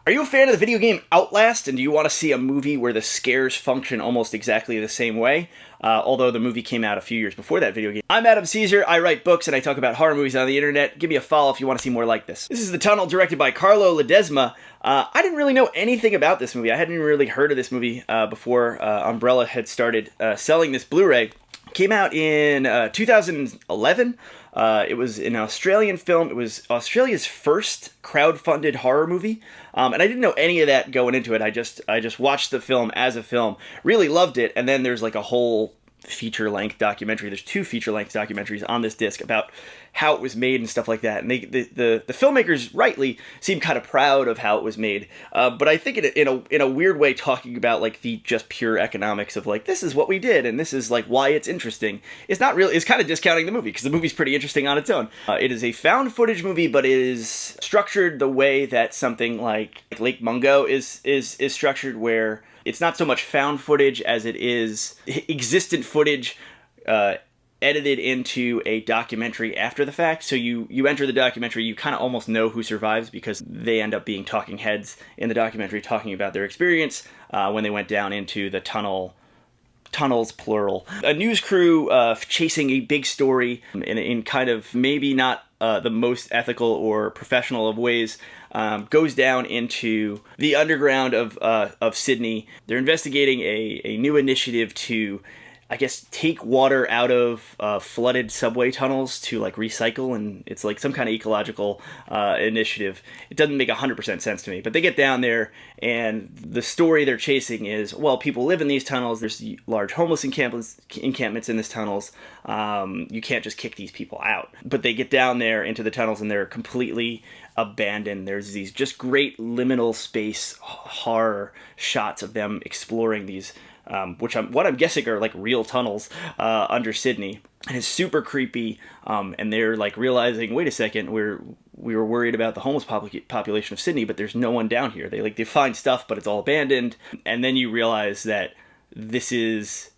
Are you a fan of the video game Outlast, and do you want to see a movie where the scares function almost exactly the same way? Although the movie came out a few years before that video game. I'm Adam Caesar, I write books and I talk about horror movies on the internet. Give me a follow if you want to see more like this. This is The Tunnel, directed by Carlo Ledesma. I didn't really know anything about this movie. I hadn't even really heard of this movie before Umbrella had started selling this Blu-ray. Came out in 2011. It was an Australian film. It was Australia's first crowd-funded horror movie, and I didn't know any of that going into it. I just watched the film as a film, really loved it, and then there's like a whole feature-length documentary. There's 2 feature-length documentaries on this disc about how it was made and stuff like that. And the filmmakers rightly seem kind of proud of how it was made. But I think in a weird way, talking about like the just pure economics of like, this is what we did and this is like why it's interesting. It's not really, it's kind of discounting the movie because the movie's pretty interesting on its own. It is a found footage movie, but it is structured the way that something like Lake Mungo is structured, where it's not so much found footage as it is existent footage edited into a documentary after the fact. So you enter the documentary, you kind of almost know who survives because they end up being talking heads in the documentary talking about their experience when they went down into the tunnels, plural. A news crew chasing a big story in kind of maybe not the most ethical or professional of ways, goes down into the underground of Sydney. They're investigating a new initiative to, I guess, take water out of flooded subway tunnels to like recycle, and it's like some kind of ecological initiative. It doesn't make 100% sense to me, but they get down there, and the story they're chasing is, well, people live in these tunnels. There's large homeless encampments in these tunnels. You can't just kick these people out. But they get down there into the tunnels, and they're completely abandoned. There's these just great liminal space horror shots of them exploring these what I'm guessing are like real tunnels under Sydney, and it's super creepy. And they're like realizing, wait a second, we were worried about the homeless population of Sydney, but there's no one down here. They find stuff, but it's all abandoned. And then you realize that this is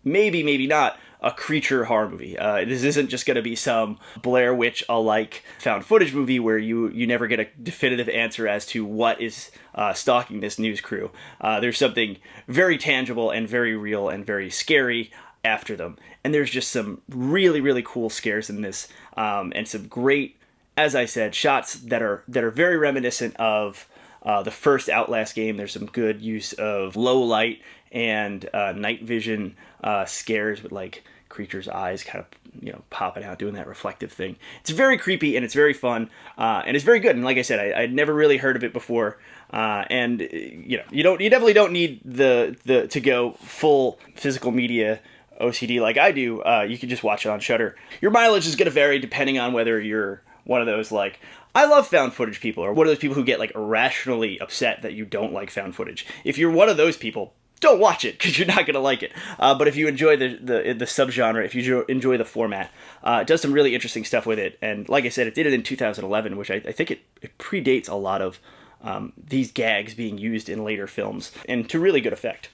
maybe not a creature horror movie. This isn't just going to be some Blair Witch-alike found footage movie where you never get a definitive answer as to what is stalking this news crew. There's something very tangible and very real and very scary after them. And there's just some really, really cool scares in this, and some great, as I said, shots that are very reminiscent of the first Outlast game. There's some good use of low light and night vision scares with like creatures' eyes kind of popping out, doing that reflective thing. It's very creepy and it's very fun, and it's very good. And like I said, I'd never really heard of it before. And you definitely don't need the to go full physical media OCD like I do. You can just watch it on Shudder. Your mileage is going to vary depending on whether you're one of those like, I love found footage people, or one of those people who get like irrationally upset that you don't like found footage. If you're one of those people, don't watch it because you're not going to like it. But if you enjoy the subgenre, if you enjoy the format, it does some really interesting stuff with it. And like I said, it did it in 2011, which I think it predates a lot of these gags being used in later films, and to really good effect.